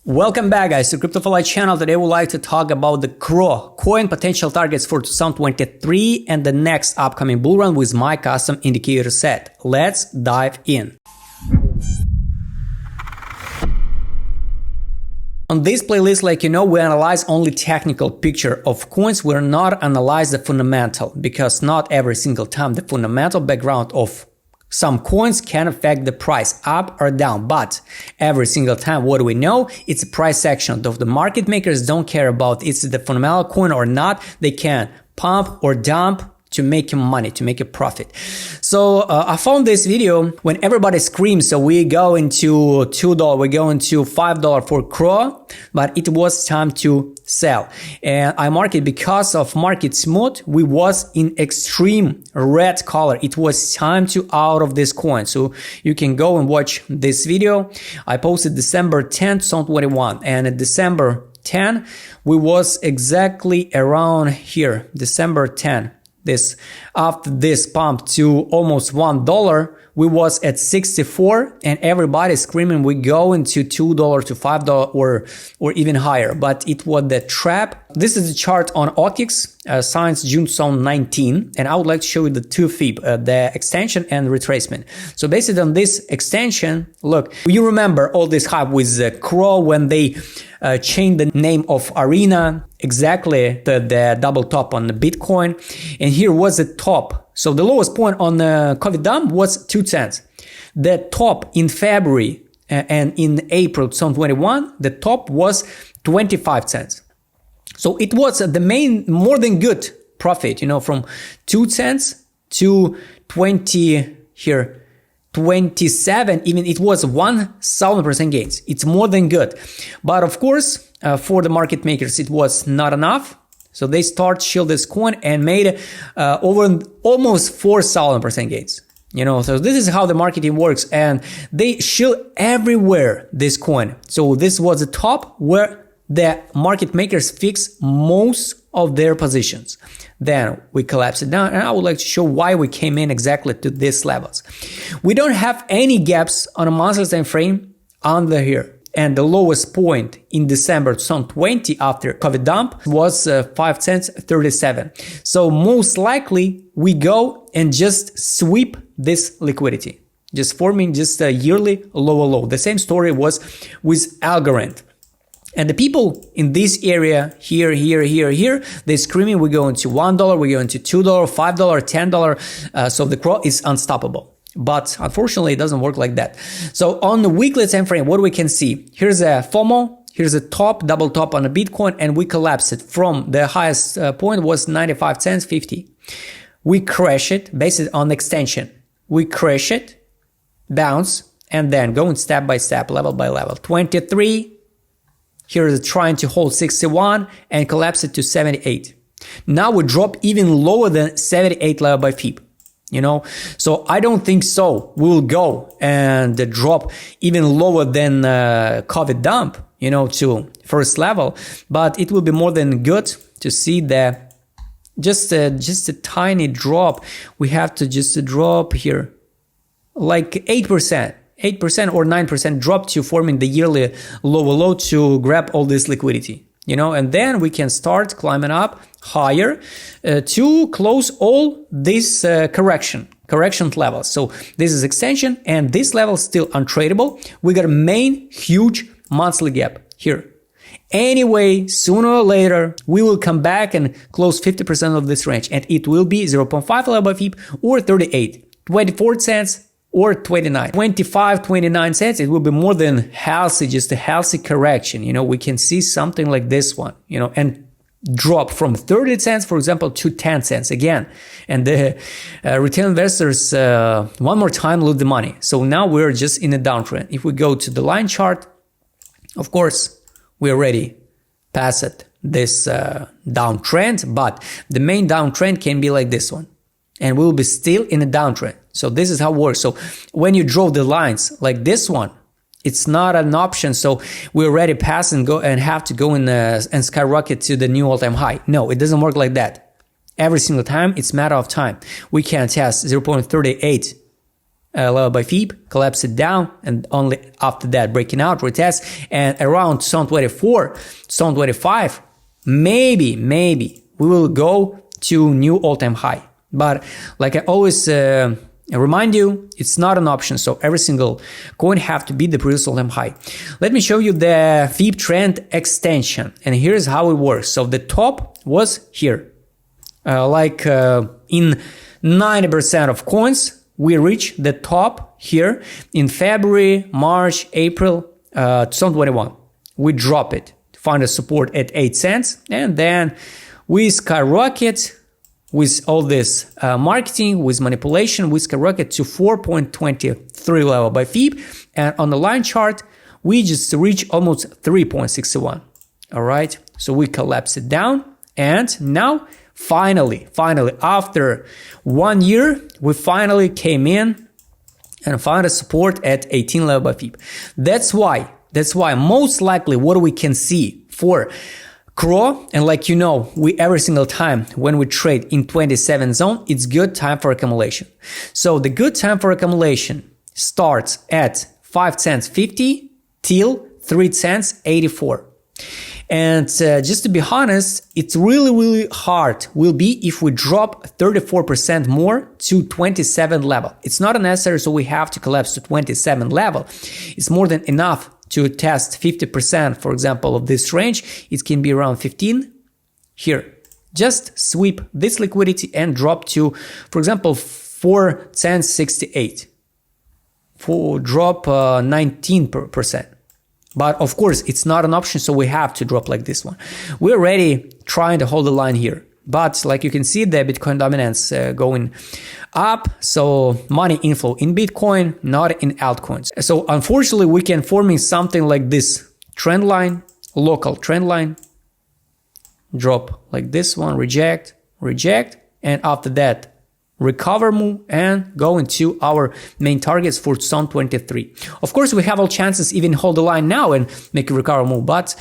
Welcome back, guys, to CryptoFly channel. Today we'd like to talk about the CRO coin potential targets for 2023 and the next upcoming bull run with my custom indicator set. Let's dive in. On this playlist, like you know, we analyze only technical picture of coins. We're not analyze the fundamental, because not every single time the fundamental background of some coins can affect the price up or down, but every single time, what do we know? It's a price action. Of the market makers don't care about it's the fundamental coin or not. They can pump or dump to make money, to make a profit. So I found this video when everybody screams, so we go into $2, we go into $5 for CRO, but it was time to sell. And I marked it because of market smooth. We was in extreme red color. It was time to out of this coin. So you can go and watch this video. I posted December 10th, 2021, and at December 10, we was exactly around here, December 10. After this pump to almost $1, we was at 64 and everybody screaming we go into $2 to $5 or even higher, but it was the trap. This is the chart on OKX since June 2019, and I would like to show you the two fib, the extension and retracement. So based on this extension, look, you remember all this hype with CRO when they changed the name of Arena, exactly the double top on the Bitcoin, and here was the top. So the lowest point on the COVID dump was 2 cents. The top in February and in April 2021, the top was 25 cents. So it was the main, more than good profit, you know, from 2 cents to 20 here, 27, even it was 1000% gains. It's more than good. But of course, for the market makers, it was not enough. So they start shield this coin and made over almost 4000% gains. You know, so this is how the marketing works, and they shield everywhere this coin. So this was the top where the market makers fix most of their positions. Then we collapse it down, and I would like to show why we came in exactly to these levels. We don't have any gaps on a monthly time frame under here. And the lowest point in December 2020 after COVID dump was 5 cents 37. So most likely we go and just sweep this liquidity, just forming just a yearly lower low. The same story was with Algorand. And the people in this area here, they're screaming, we go into $1, we go into $2, $5, $10. So the CRO is unstoppable. But unfortunately, it doesn't work like that. So on the weekly time frame, what we can see, here's a FOMO, here's a top, double top on a Bitcoin, and we collapse it from the highest point was 95 cents 50. We crash it based on extension. We crash it, bounce, and then going step by step, level by level. 23, here is trying to hold 61 and collapse it to 78. Now we drop even lower than 78 level by fib. You know, so I don't think so. We'll go and drop even lower than COVID dump, you know, to first level. But it will be more than good to see that just a tiny drop. We have to just drop here like 8%. 8% or 9% drop to forming the yearly lower low to grab all this liquidity. You know, and then we can start climbing up higher to close all this correction levels. So this is extension, and this level is still untradeable. We got a main huge monthly gap here. Anyway, sooner or later, we will come back and close 50% of this range, and it will be 0.5 level by fib or 38, 24 cents or 29, 25, 29 cents. It will be more than healthy, just a healthy correction. You know, we can see something like this one, you know, and drop from 30 cents, for example, to 10 cents again. And the retail investors, one more time, lose the money. So now we're just in a downtrend. If we go to the line chart, of course, we already passed this downtrend, but the main downtrend can be like this one. And we will be still in a downtrend. So this is how it works. So when you draw the lines like this one, it's not an option. So we already pass and go and have to go in and skyrocket to the new all-time high. No, it doesn't work like that. Every single time, it's a matter of time. We can test 0.38 level by FIB, collapse it down, and only after that breaking out, retest, and around 2024, 2025, maybe we will go to new all-time high. But like I always remind you, it's not an option, so every single coin have to beat the previous all-time high. Let me show you the FIB trend extension, and here's how it works. So the top was here, in 90% of coins, we reach the top here in February, March, April 2021. We drop it, find a support at 8 cents, and then we skyrocket with all this marketing, with manipulation, we skyrocket to 4.23 level by FIB, and on the line chart, we just reach almost 3.61. All right, so we collapse it down, and now finally, after 1 year, we finally came in and found a support at 18 level by FIB. That's why most likely what we can see for CRO, and like you know, we every single time when we trade in 27 zone, it's good time for accumulation. So the good time for accumulation starts at 5 cents 50 till 3 cents 84. And just to be honest, it's really hard will be if we drop 34% more to 27 level. It's not necessary, so we have to collapse to 27 level. It's more than enough to test 50%, for example, of this range. It can be around 15 here. Just sweep this liquidity and drop to, for example, 4 cents 68. For drop 19%. But of course, it's not an option, so we have to drop like this one. We're already trying to hold the line here. But like you can see, the Bitcoin dominance going up. So money inflow in Bitcoin, not in altcoins. So unfortunately, we can forming something like this trend line, local trend line, drop like this one, reject, and after that, recover move and go into our main targets for 2023. Of course, we have all chances even hold the line now and make a recover move, but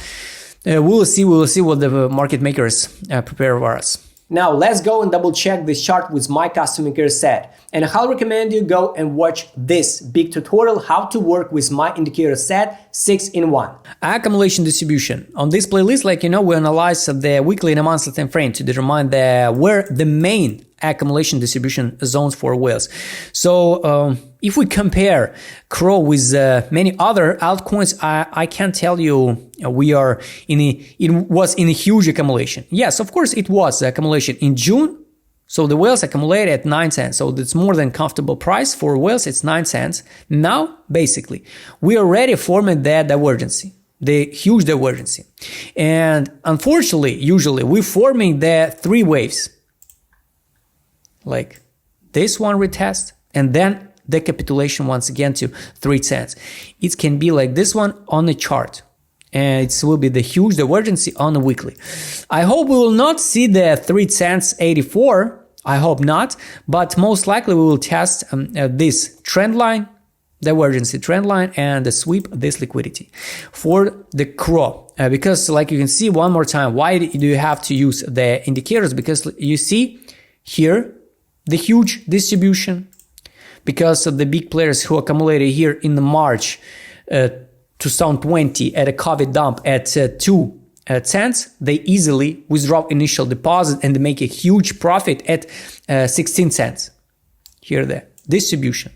we'll see what the market makers prepare for us. Now let's go and double check this chart with my custom indicator set. And I highly recommend you go and watch this big tutorial how to work with my indicator set 6-in-1. Accumulation distribution. On this playlist, like you know, we analyze the weekly and a monthly time frame to determine where the main accumulation distribution zones for whales. So if we compare CRO with many other altcoins, I can tell you we are it was in a huge accumulation. Yes, of course it was accumulation in June. So the whales accumulated at 9 cents. So it's more than comfortable price for whales. It's 9 cents. Now, basically, we already formed that divergency, the huge divergency. And unfortunately, usually we're forming the 3 waves. Like this one retest, and then the capitulation once again to 3 cents. It can be like this one on the chart, and it will be the huge divergency on the weekly. I hope we will not see the 3 cents 84. I hope not, but most likely we will test this trend line, divergency trend line, and sweep this liquidity for the CRO. Because like you can see one more time, why do you have to use the indicators? Because you see here the huge distribution, because of the big players who accumulated here in the March 2020 at a COVID dump at 2 cents, they easily withdraw initial deposit and they make a huge profit at 16 cents. Here the distribution.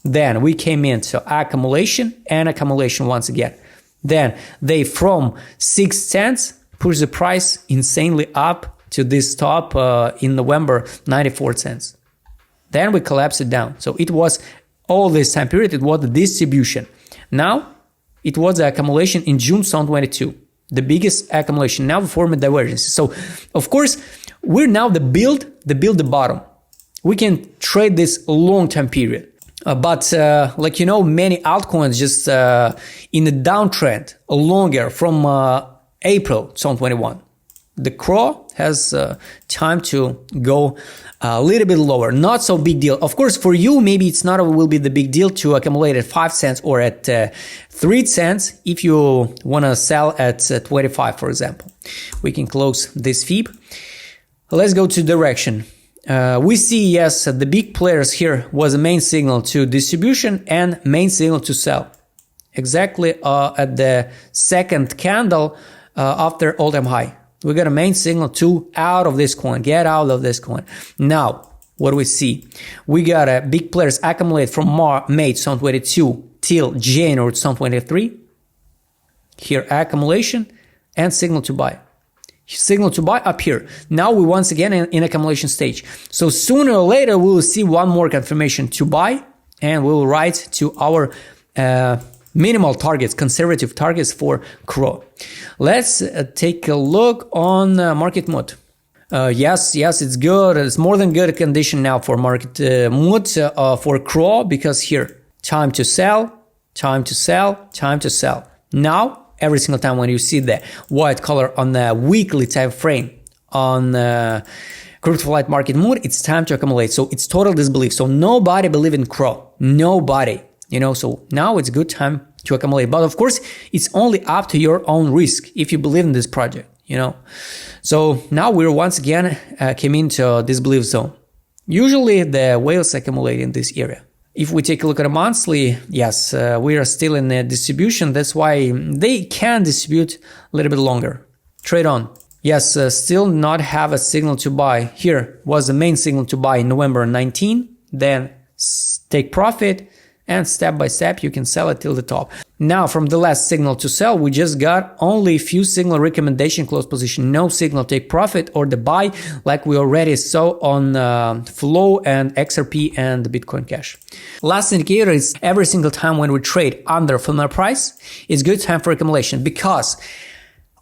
Then we came into accumulation and accumulation once again. Then they from 6 cents push the price insanely up to this top in November, 94 cents. Then we collapse it down. So it was all this time period, it was the distribution. Now it was the accumulation in June 2022, the biggest accumulation. Now we form a divergence. So of course, we're now the build the bottom. We can trade this long-term period. But like you know, many altcoins just in the downtrend longer from April 2021. The CRO has time to go a little bit lower, not so big deal. Of course, for you, maybe it's not will be the big deal to accumulate at 5 cents or at 3 cents if you want to sell at 25, for example. We can close this FIB. Let's go to direction. we see, yes, the big players here was a main signal to distribution and main signal to sell. Exactly at the second candle after all-time high. We got a main signal to out of this coin, get out of this coin. Now, what do we see? We got a big players accumulate from May 2022 till January 2023. Here, accumulation and signal to buy. Signal to buy up here. Now we once again in accumulation stage. So sooner or later we will see one more confirmation to buy, and we will write to our minimal targets, conservative targets for CRO. Let's take a look on market mood. Yes, it's good. It's more than good condition now for market mood for CRO, because here, time to sell, time to sell, time to sell. Now, every single time when you see the white color on the weekly time frame on crypto flight market mood, it's time to accumulate. So it's total disbelief. So nobody believe in CRO. Nobody. So now it's a good time to accumulate. But of course, it's only up to your own risk if you believe in this project, So now we're once again came into disbelief zone. Usually the whales accumulate in this area. If we take a look at a monthly, yes, we are still in the distribution. That's why they can distribute a little bit longer. Trade on. Yes, still not have a signal to buy. Here was the main signal to buy in November 19. Then take profit. And step by step, you can sell it till the top. Now, from the last signal to sell, we just got only a few signal recommendation close position. No signal take profit or the buy, like we already saw on Flow and XRP and Bitcoin Cash. Last indicator is every single time when we trade under fundamental price, it's good time for accumulation, because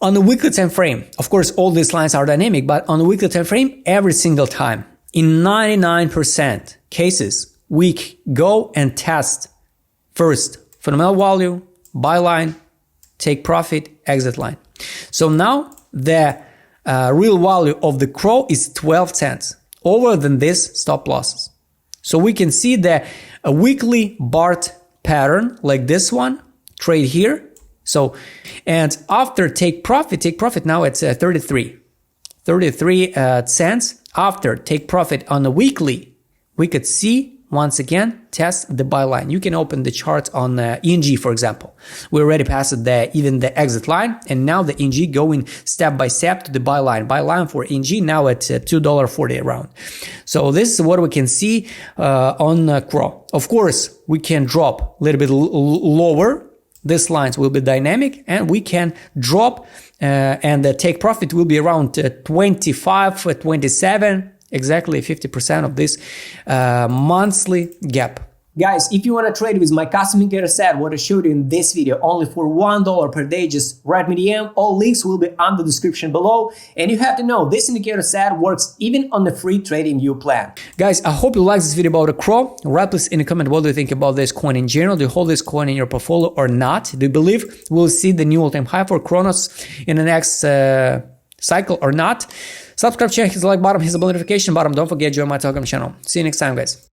on the weekly time frame, of course, all these lines are dynamic, but on the weekly time frame, every single time, in 99% cases, we go and test first fundamental value, buy line, take profit, exit line. So now the real value of the CRO is 12 cents, over than this stop losses. So we can see the weekly BART pattern like this one, trade here. So, and after take profit now it's 33 cents. After take profit on the weekly, we could see once again, test the buy line. You can open the chart on ENG, for example. We already passed even the exit line, and now the ENG going step by step to the buy line. Buy line for ENG now at $2.40 around. So this is what we can see on CRO. Of course, we can drop a little bit lower. These lines will be dynamic, and we can drop and the take profit will be around 25, 27. Exactly 50% of this monthly gap. Guys, if you want to trade with my custom indicator set, what I showed you in this video, only for $1 per day, just write me DM. All links will be on the description below. And you have to know, this indicator set works even on the free TradingView plan. Guys, I hope you liked this video about the CRO. Write please in the comment, what do you think about this coin in general? Do you hold this coin in your portfolio or not? Do you believe we'll see the new all-time high for Cronos in the next cycle or not? Subscribe channel, hit the like button, hit the bell notification button. Don't forget to join my Telegram channel. See you next time, guys.